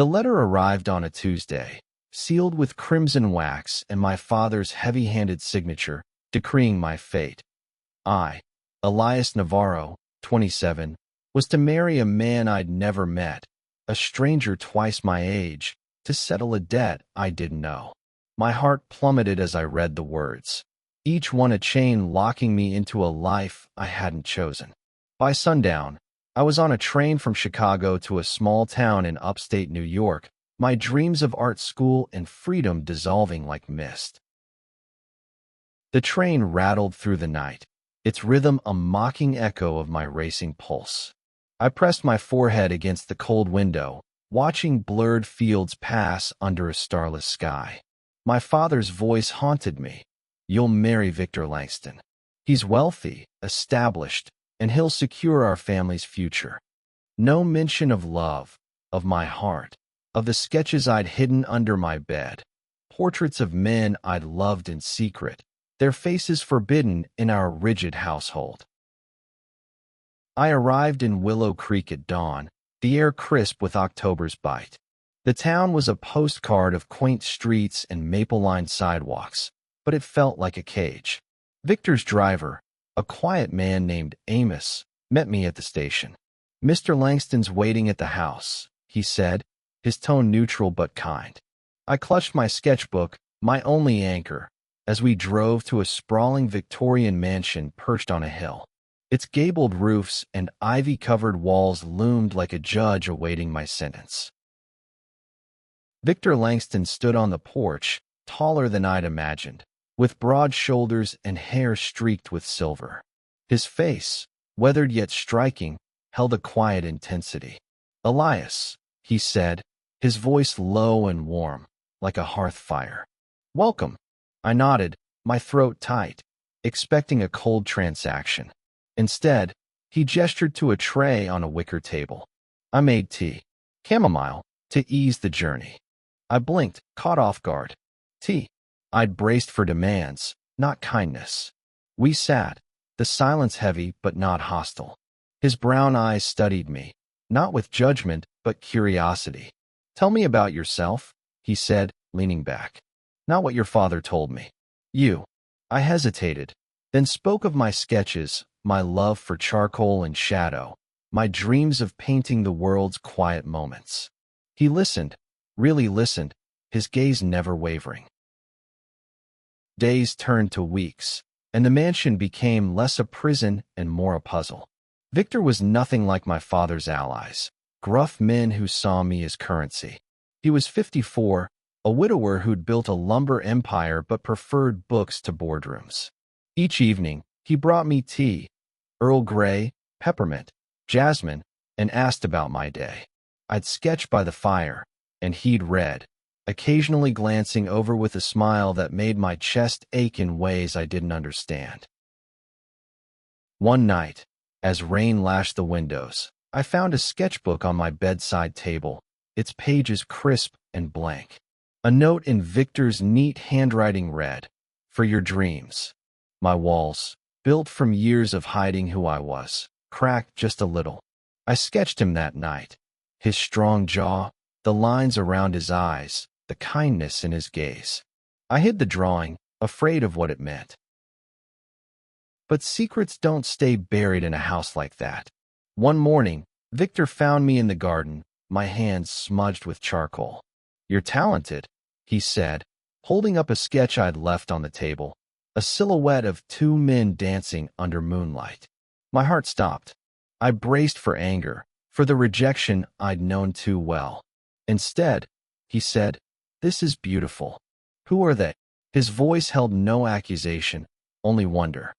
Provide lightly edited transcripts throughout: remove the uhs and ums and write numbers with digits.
The letter arrived on a Tuesday, sealed with crimson wax and my father's heavy-handed signature, decreeing my fate. I, Elias Navarro, 27, was to marry a man I'd never met, a stranger twice my age, to settle a debt I didn't know. My heart plummeted as I read the words, each one a chain locking me into a life I hadn't chosen. By sundown, I was on a train from Chicago to a small town in upstate New York, my dreams of art school and freedom dissolving like mist. The train rattled through the night, its rhythm a mocking echo of my racing pulse. I pressed my forehead against the cold window, watching blurred fields pass under a starless sky. My father's voice haunted me. You'll marry Victor Langston. He's wealthy, established, and he'll secure our family's future. No mention of love, of my heart, of the sketches I'd hidden under my bed, portraits of men I'd loved in secret, their faces forbidden in our rigid household. I arrived in Willow Creek at dawn, the air crisp with October's bite. The town was a postcard of quaint streets and maple-lined sidewalks, but it felt like a cage. Victor's driver, a quiet man named Amos, met me at the station. "Mr. Langston's waiting at the house," he said, his tone neutral but kind. I clutched my sketchbook, my only anchor, as we drove to a sprawling Victorian mansion perched on a hill. Its gabled roofs and ivy-covered walls loomed like a judge awaiting my sentence. Victor Langston stood on the porch, taller than I'd imagined, with broad shoulders and hair streaked with silver. His face, weathered yet striking, held a quiet intensity. "Elias," he said, his voice low and warm, like a hearth fire. "Welcome." I nodded, my throat tight, expecting a cold transaction. Instead, he gestured to a tray on a wicker table. I made tea, chamomile, to ease the journey. I blinked, caught off guard. Tea. I'd braced for demands, not kindness. We sat, the silence heavy but not hostile. His brown eyes studied me, not with judgment but curiosity. "Tell me about yourself," he said, leaning back. "Not what your father told me. You." I hesitated, then spoke of my sketches, my love for charcoal and shadow, my dreams of painting the world's quiet moments. He listened, really listened, his gaze never wavering. Days turned to weeks, and the mansion became less a prison and more a puzzle. Victor was nothing like my father's allies, gruff men who saw me as currency. He was 54, a widower who'd built a lumber empire but preferred books to boardrooms. Each evening, he brought me tea, Earl Grey, peppermint, jasmine, and asked about my day. I'd sketch by the fire, and he'd read, occasionally glancing over with a smile that made my chest ache in ways I didn't understand. One night, as rain lashed the windows, I found a sketchbook on my bedside table, its pages crisp and blank. A note in Victor's neat handwriting read, "For your dreams." My walls, built from years of hiding who I was, cracked just a little. I sketched him that night. His strong jaw, the lines around his eyes, the kindness in his gaze. I hid the drawing, afraid of what it meant. But secrets don't stay buried in a house like that. One morning, Victor found me in the garden, my hands smudged with charcoal. "You're talented," he said, holding up a sketch I'd left on the table, a silhouette of two men dancing under moonlight. My heart stopped. I braced for anger, for the rejection I'd known too well. Instead, he said, "This is beautiful." "Who are they?" His voice held no accusation, only wonder.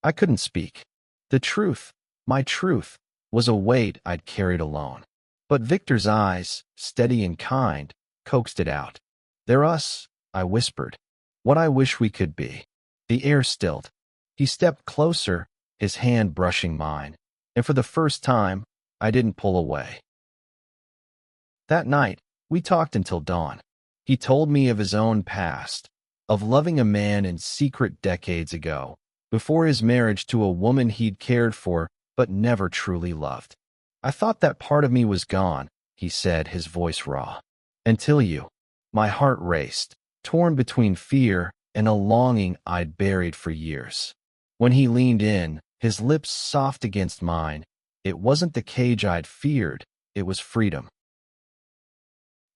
I couldn't speak. The truth, my truth, was a weight I'd carried alone. But Victor's eyes, steady and kind, coaxed it out. "They're us," I whispered. "What I wish we could be." The air stilled. He stepped closer, his hand brushing mine, and for the first time, I didn't pull away. That night, we talked until dawn. He told me of his own past, of loving a man in secret decades ago, before his marriage to a woman he'd cared for but never truly loved. I thought that part of me was gone, he said, his voice raw. Until you. My heart raced, torn between fear and a longing I'd buried for years. When he leaned in, his lips soft against mine, it wasn't the cage I'd feared, it was freedom.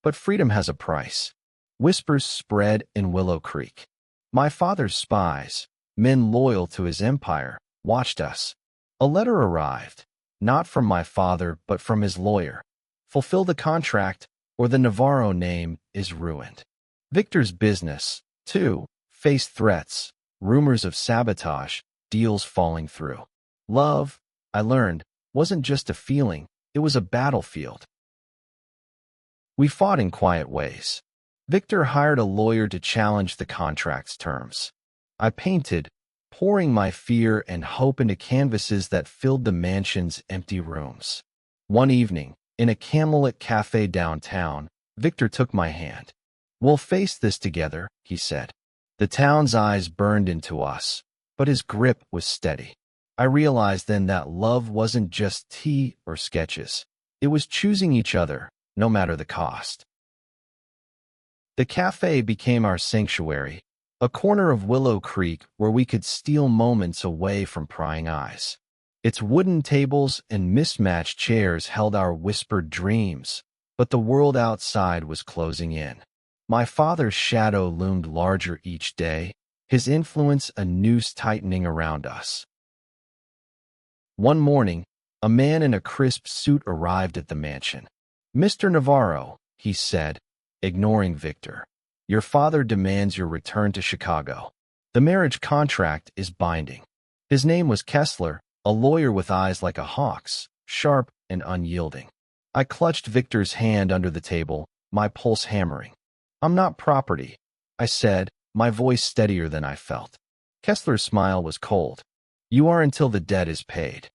But freedom has a price. Whispers spread in Willow Creek. My father's spies, men loyal to his empire, watched us. A letter arrived, not from my father but from his lawyer. Fulfill the contract, or the Navarro name is ruined. Victor's business, too, faced threats, rumors of sabotage, deals falling through. Love, I learned, wasn't just a feeling, it was a battlefield. We fought in quiet ways. Victor hired a lawyer to challenge the contract's terms. I painted, pouring my fear and hope into canvases that filled the mansion's empty rooms. One evening, in a candlelit cafe downtown, Victor took my hand. We'll face this together, he said. The town's eyes burned into us, but his grip was steady. I realized then that love wasn't just tea or sketches. It was choosing each other, no matter the cost. The cafe became our sanctuary, a corner of Willow Creek where we could steal moments away from prying eyes. Its wooden tables and mismatched chairs held our whispered dreams, but the world outside was closing in. My father's shadow loomed larger each day, his influence a noose tightening around us. One morning, a man in a crisp suit arrived at the mansion. "Mr. Navarro," he said, ignoring Victor, "your father demands your return to Chicago. The marriage contract is binding." His name was Kessler, a lawyer with eyes like a hawk's, sharp and unyielding. I clutched Victor's hand under the table, my pulse hammering. "I'm not property," I said, my voice steadier than I felt. Kessler's smile was cold. "You are until the debt is paid."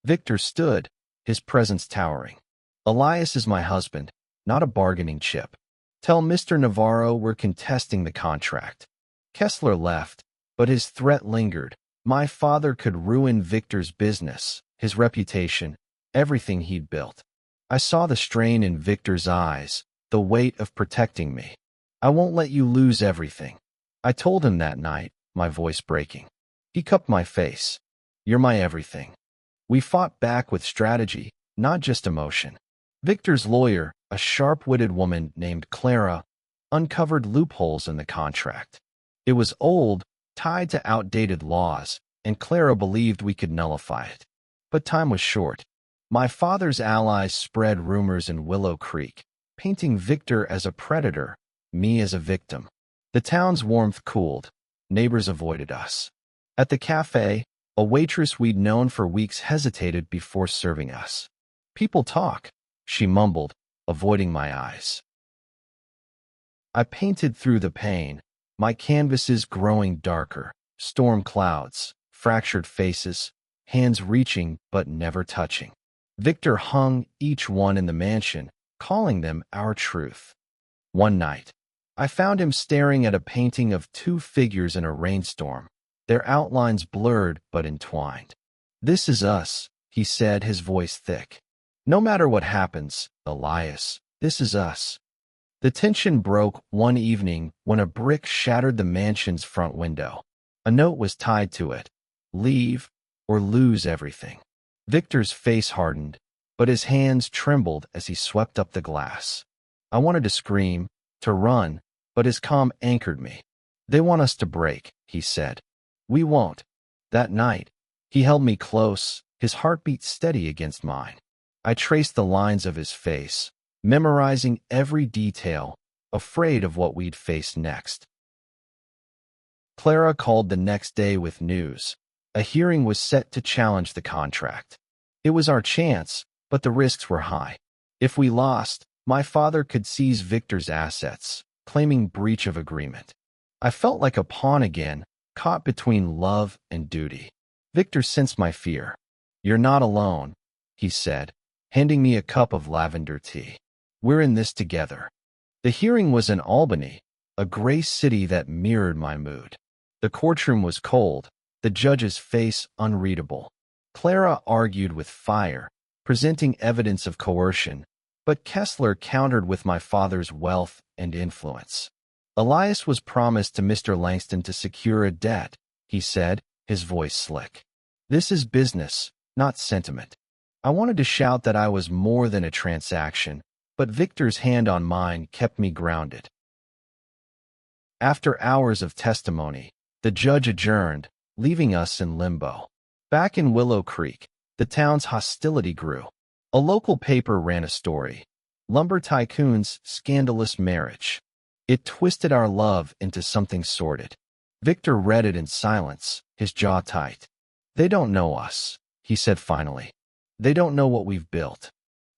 Victor stood, his presence towering. "Elias is my husband, not a bargaining chip. Tell Mr. Navarro we're contesting the contract." Kessler left, but his threat lingered. My father could ruin Victor's business, his reputation, everything he'd built. I saw the strain in Victor's eyes, the weight of protecting me. "I won't let you lose everything," I told him that night, my voice breaking. He cupped my face. "You're my everything." We fought back with strategy, not just emotion. Victor's lawyer, a sharp-witted woman named Clara, uncovered loopholes in the contract. It was old, tied to outdated laws, and Clara believed we could nullify it. But time was short. My father's allies spread rumors in Willow Creek, painting Victor as a predator, me as a victim. The town's warmth cooled. Neighbors avoided us. At the cafe, a waitress we'd known for weeks hesitated before serving us. "People talk," she mumbled, avoiding my eyes. I painted through the pain, my canvases growing darker, storm clouds, fractured faces, hands reaching but never touching. Victor hung each one in the mansion, calling them our truth. One night, I found him staring at a painting of two figures in a rainstorm, their outlines blurred but entwined. "This is us," he said, his voice thick. "No matter what happens, Elias, this is us." The tension broke one evening when a brick shattered the mansion's front window. A note was tied to it: "Leave or lose everything." Victor's face hardened, but his hands trembled as he swept up the glass. I wanted to scream, to run, but his calm anchored me. "They want us to break," he said. "We won't." That night, he held me close, his heartbeat steady against mine. I traced the lines of his face, memorizing every detail, afraid of what we'd face next. Clara called the next day with news. A hearing was set to challenge the contract. It was our chance, but the risks were high. If we lost, my father could seize Victor's assets, claiming breach of agreement. I felt like a pawn again, caught between love and duty. Victor sensed my fear. "You're not alone," he said, handing me a cup of lavender tea. "We're in this together." The hearing was in Albany, a gray city that mirrored my mood. The courtroom was cold, the judge's face unreadable. Clara argued with fire, presenting evidence of coercion, But Kessler countered with my father's wealth and influence. Elias was promised to Mr. Langston to secure a debt, he said, his voice slick. This is business, not sentiment. I wanted to shout that I was more than a transaction, but Victor's hand on mine kept me grounded. After hours of testimony, the judge adjourned, leaving us in limbo. Back in Willow Creek, the town's hostility grew. A local paper ran a story, Lumber Tycoon's Scandalous Marriage. It twisted our love into something sordid. Victor read it in silence, his jaw tight. They don't know us, he said finally. They don't know what we've built.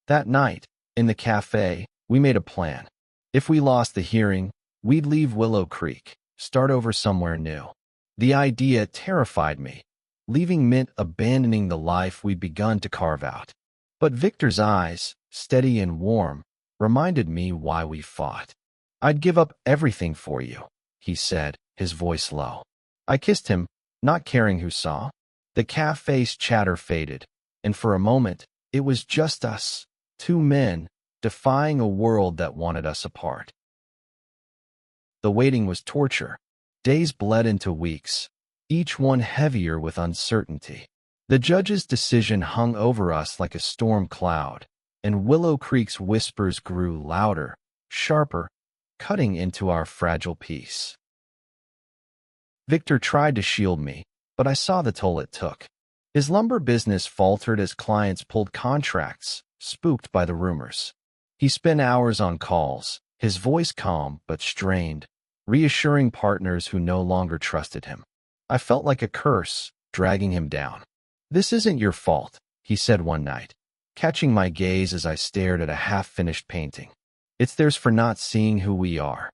That night, in the cafe, we made a plan. If we lost the hearing, we'd leave Willow Creek, start over somewhere new. The idea terrified me, leaving Mint abandoning the life we'd begun to carve out. But Victor's eyes, steady and warm, reminded me why we fought. I'd give up everything for you, he said, his voice low. I kissed him, not caring who saw. The cafe's chatter faded, and for a moment, it was just us, two men, defying a world that wanted us apart. The waiting was torture. Days bled into weeks, each one heavier with uncertainty. The judge's decision hung over us like a storm cloud, and Willow Creek's whispers grew louder, sharper, cutting into our fragile peace. Victor tried to shield me, but I saw the toll it took. His lumber business faltered as clients pulled contracts, spooked by the rumors. He spent hours on calls, his voice calm but strained, reassuring partners who no longer trusted him. I felt like a curse, dragging him down. This isn't your fault, he said one night, catching my gaze as I stared at a half-finished painting. It's theirs for not seeing who we are.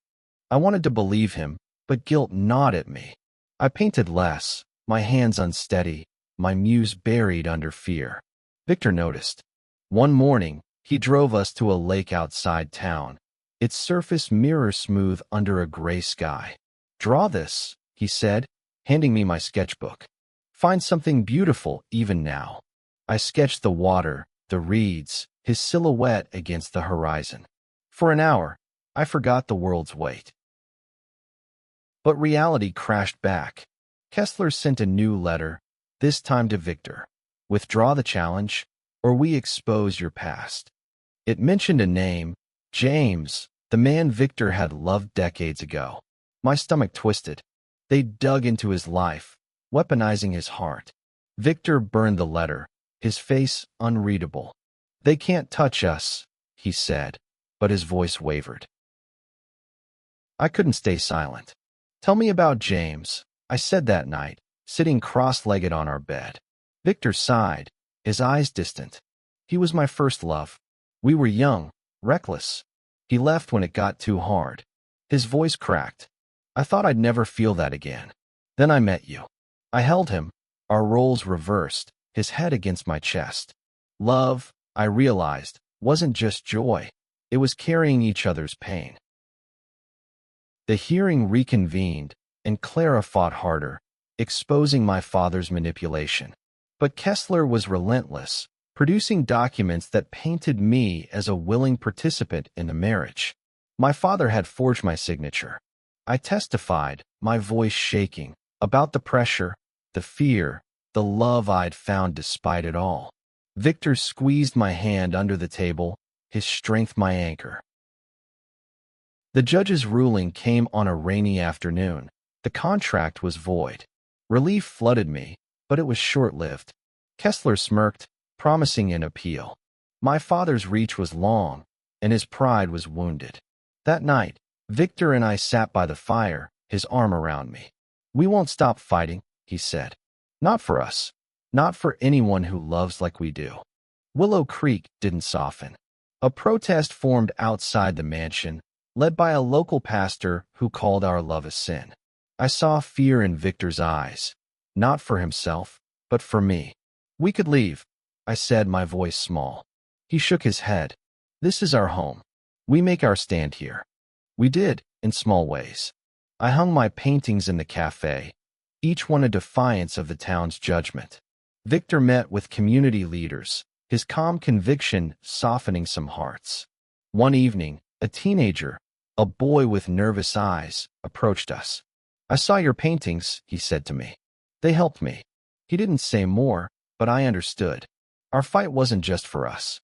I wanted to believe him, but guilt gnawed at me. I painted less, my hands unsteady, my muse buried under fear. Victor noticed. One morning, he drove us to a lake outside town, its surface mirror-smooth under a gray sky. Draw this, he said, handing me my sketchbook. Find something beautiful even now. I sketched the water, the reeds, his silhouette against the horizon. For an hour, I forgot the world's weight. But reality crashed back. Kessler sent a new letter, this time to Victor. Withdraw the challenge, or we expose your past. It mentioned a name, James, the man Victor had loved decades ago. My stomach twisted. They dug into his life, weaponizing his heart. Victor burned the letter, his face unreadable. They can't touch us, he said, but his voice wavered. I couldn't stay silent. Tell me about James, I said that night, sitting cross-legged on our bed. Victor sighed, his eyes distant. He was my first love. We were young, reckless. He left when it got too hard. His voice cracked. I thought I'd never feel that again. Then I met you. I held him, our roles reversed, his head against my chest. Love, I realized, wasn't just joy. It was carrying each other's pain. The hearing reconvened, and Clara fought harder, exposing my father's manipulation. But Kessler was relentless, producing documents that painted me as a willing participant in the marriage. My father had forged my signature. I testified, my voice shaking, about the pressure, the fear, the love I'd found despite it all. Victor squeezed my hand under the table, his strength my anchor. The judge's ruling came on a rainy afternoon. The contract was void. Relief flooded me, but it was short-lived. Kessler smirked, promising an appeal. My father's reach was long, and his pride was wounded. That night, Victor and I sat by the fire, his arm around me. We won't stop fighting, he said. Not for us. Not for anyone who loves like we do. Willow Creek didn't soften. A protest formed outside the mansion, led by a local pastor who called our love a sin. I saw fear in Victor's eyes, not for himself, but for me. We could leave, I said, my voice small. He shook his head. This is our home. We make our stand here. We did, in small ways. I hung my paintings in the cafe, each one a defiance of the town's judgment. Victor met with community leaders, his calm conviction softening some hearts. One evening, a teenager, a boy with nervous eyes, approached us. "I saw your paintings," he said to me. "They helped me." He didn't say more, but I understood. Our fight wasn't just for us.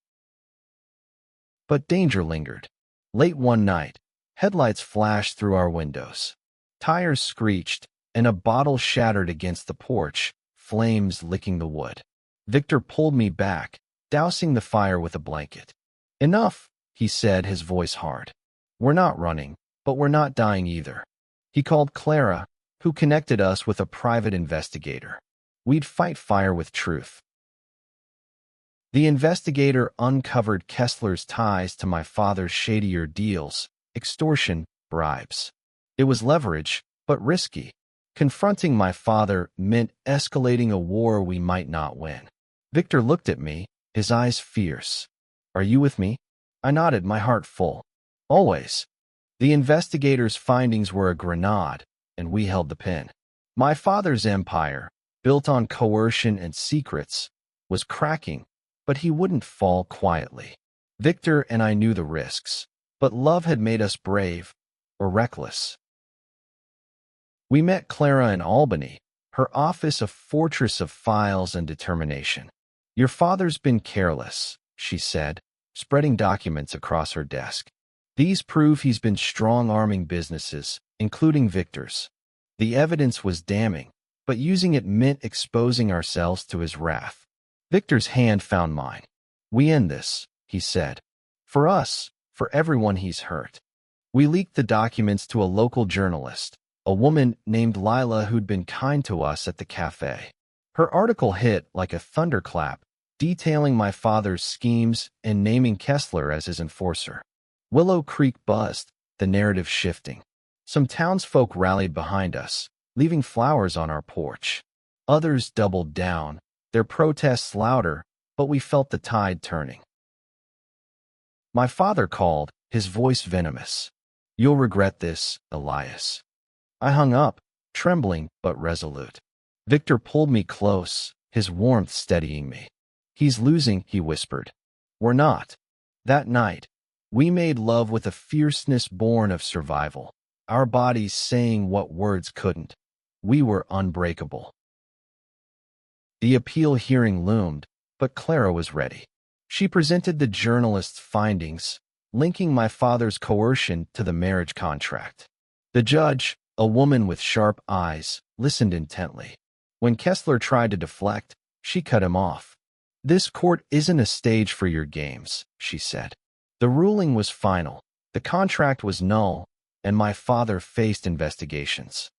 But danger lingered. Late one night, headlights flashed through our windows. Tires screeched, and a bottle shattered against the porch, flames licking the wood. Victor pulled me back, dousing the fire with a blanket. "Enough," he said, his voice hard. "We're not running, but we're not dying either." He called Clara, who connected us with a private investigator. We'd fight fire with truth. The investigator uncovered Kessler's ties to my father's shadier deals, extortion, bribes. It was leverage, but risky. Confronting my father meant escalating a war we might not win. Victor looked at me, his eyes fierce. "Are you with me?" I nodded, my heart full. "Always." The investigator's findings were a grenade, and we held the pin. My father's empire, built on coercion and secrets, was cracking, but he wouldn't fall quietly. Victor and I knew the risks, but love had made us brave, or reckless. We met Clara in Albany, her office a fortress of files and determination. "Your father's been careless," she said, spreading documents across her desk. "These prove he's been strong-arming businesses, including Victor's." The evidence was damning, but using it meant exposing ourselves to his wrath. Victor's hand found mine. "We end this," he said. "For us, for everyone he's hurt." We leaked the documents to a local journalist, a woman named Lila who'd been kind to us at the cafe. Her article hit like a thunderclap, detailing my father's schemes and naming Kessler as his enforcer. Willow Creek buzzed, the narrative shifting. Some townsfolk rallied behind us, leaving flowers on our porch. Others doubled down, their protests louder, but we felt the tide turning. My father called, his voice venomous. "You'll regret this, Elias." I hung up, trembling but resolute. Victor pulled me close, his warmth steadying me. "He's losing," he whispered. "We're not." That night, we made love with a fierceness born of survival, our bodies saying what words couldn't. We were unbreakable. The appeal hearing loomed, but Clara was ready. She presented the journalist's findings, linking my father's coercion to the marriage contract. The judge, a woman with sharp eyes, listened intently. When Kessler tried to deflect, she cut him off. "This court isn't a stage for your games," she said. The ruling was final. The contract was null, and my father faced investigations.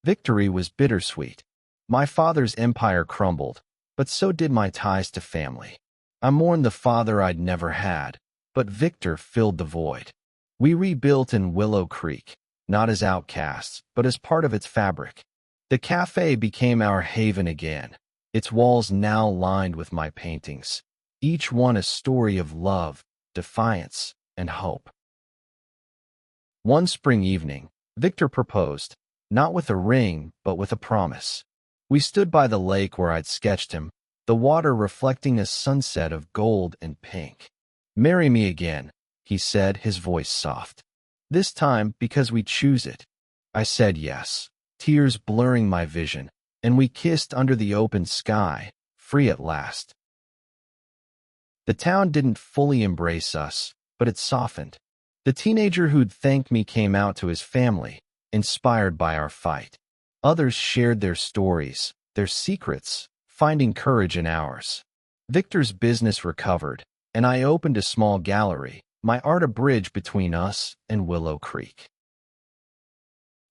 Victory was bittersweet. My father's empire crumbled, but so did my ties to family. I mourned the father I'd never had, but Victor filled the void. We rebuilt in Willow Creek, not as outcasts, but as part of its fabric. The cafe became our haven again, its walls now lined with my paintings, each one a story of love, defiance, and hope. One spring evening, Victor proposed, not with a ring, but with a promise. We stood by the lake where I'd sketched him, the water reflecting a sunset of gold and pink. "Marry me again," he said, his voice soft. "This time because we choose it." I said yes, tears blurring my vision, and we kissed under the open sky, free at last. The town didn't fully embrace us, but it softened. The teenager who'd thanked me came out to his family, inspired by our fight. Others shared their stories, their secrets, finding courage in ours. Victor's business recovered, and I opened a small gallery, my art a bridge between us and Willow Creek.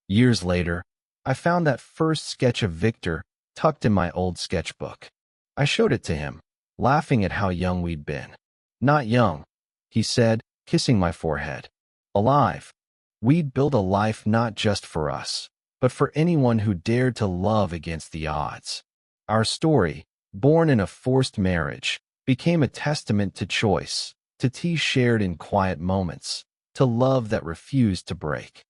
Years later, I found that first sketch of Victor tucked in my old sketchbook. I showed it to him, laughing at how young we'd been. "Not young," he said, kissing my forehead. "Alive. We'd built a life not just for us, but for anyone who dared to love against the odds." Our story, born in a forced marriage, became a testament to choice, to tea shared in quiet moments, to love that refused to break.